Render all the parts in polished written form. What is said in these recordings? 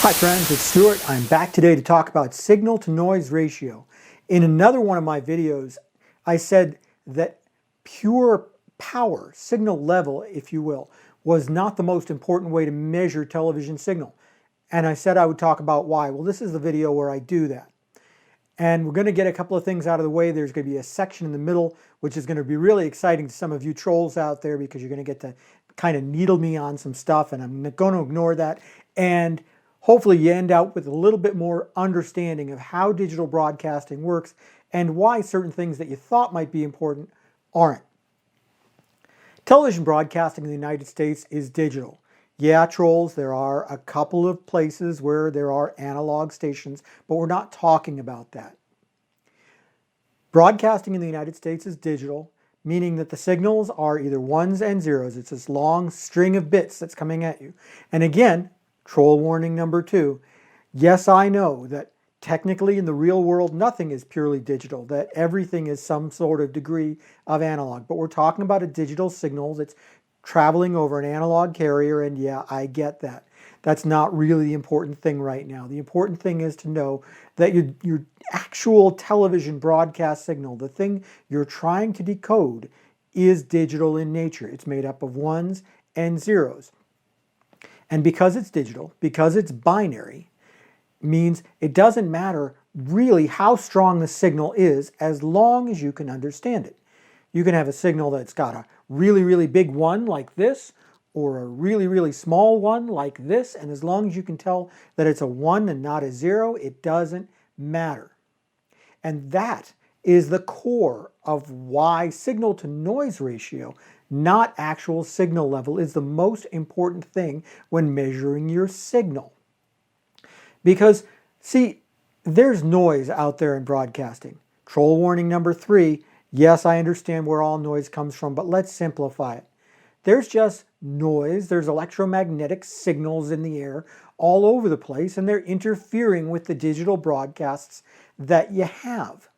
Hi friends, it's Stuart. I'm back today to talk about signal to noise ratio. In another one of my videos, I said that pure power, signal level, if you will, was not the most important way to measure television signal. And I said I would talk about why. Well, this is the video where I do that. And we're going to get a couple of things out of the way. There's going to be a section in the middle, which is going to be really exciting to some of you trolls out there because you're going to get to kind of needle me on some stuff, and I'm going to ignore that. And hopefully you end up with a little bit more understanding of how digital broadcasting works and why certain things that you thought might be important aren't. Television broadcasting in the United States is digital. Yeah, trolls, there are a couple of places where there are analog stations, but we're not talking about that. Broadcasting in the United States is digital, meaning that the signals are either ones and zeros. It's this long string of bits that's coming at you. And again, troll warning number 2. Yes, I know that technically in the real world, nothing is purely digital, that everything is some sort of degree of analog. But we're talking about a digital signal that's traveling over an analog carrier, and yeah, I get that. That's not really the important thing right now. The important thing is to know that your actual television broadcast signal, the thing you're trying to decode, is digital in nature. It's made up of ones and zeros. And because it's digital, because it's binary, means it doesn't matter really how strong the signal is as long as you can understand it. You can have a signal that's got a really, really big one like this, or a really, really small one like this, and as long as you can tell that it's a 1 and not a 0, it doesn't matter. And that is the core of why signal to noise ratio, not actual signal level, is the most important thing when measuring your signal. Because, see, there's noise out there in broadcasting. Troll warning number 3, yes, I understand where all noise comes from, but let's simplify it. There's just noise, there's electromagnetic signals in the air all over the place, and they're interfering with the digital broadcasts that you have.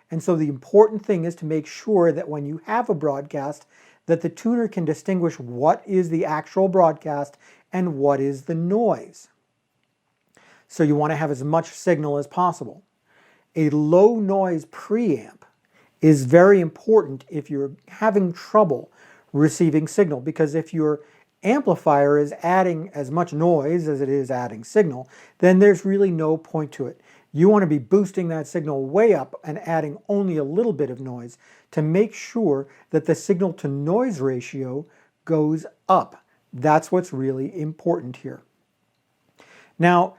And so the important thing is to make sure that when you have a broadcast, that the tuner can distinguish what is the actual broadcast and what is the noise. So you want to have as much signal as possible. A low noise preamp is very important if you're having trouble receiving signal, because if your amplifier is adding as much noise as it is adding signal, then there's really no point to it. You want to be boosting that signal way up and adding only a little bit of noise to make sure that the signal to noise ratio goes up. That's what's really important here. Now,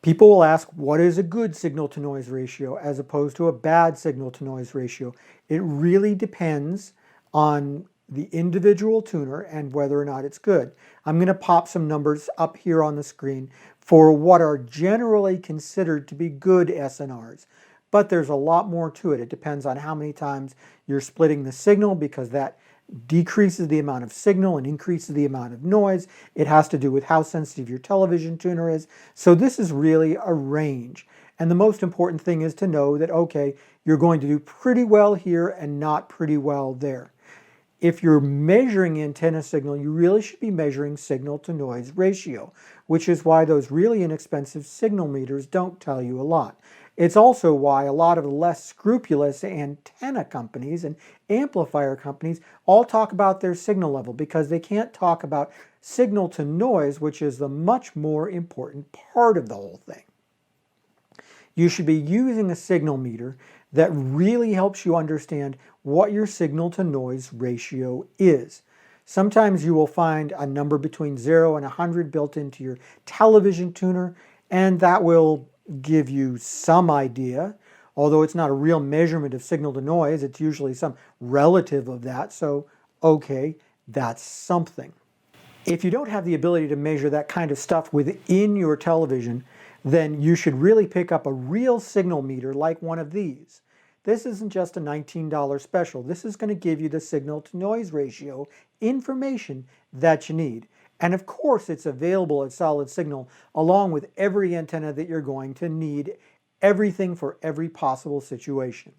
people will ask, what is a good signal to noise ratio as opposed to a bad signal to noise ratio? It really depends on the individual tuner and whether or not it's good. I'm going to pop some numbers up here on the screen for what are generally considered to be good SNRs. But there's a lot more to it. It depends on how many times you're splitting the signal, because that decreases the amount of signal and increases the amount of noise. It has to do with how sensitive your television tuner is. So this is really a range. And the most important thing is to know that, okay, you're going to do pretty well here and not pretty well there. If you're measuring antenna signal, you really should be measuring signal to noise ratio, which is why those really inexpensive signal meters don't tell you a lot. It's also why a lot of the less scrupulous antenna companies and amplifier companies all talk about their signal level, because they can't talk about signal to noise, which is the much more important part of the whole thing. You should be using a signal meter that really helps you understand what your signal to noise ratio is. Sometimes you will find a number between 0 and 100 built into your television tuner, and that will give you some idea. Although it's not a real measurement of signal to noise, it's usually some relative of that. So, okay, that's something. If you don't have the ability to measure that kind of stuff within your television, then you should really pick up a real signal meter like one of these. This isn't just a $19 special. This is going to give you the signal to noise ratio information that you need. And of course, it's available at Solid Signal along with every antenna that you're going to need, everything for every possible situation.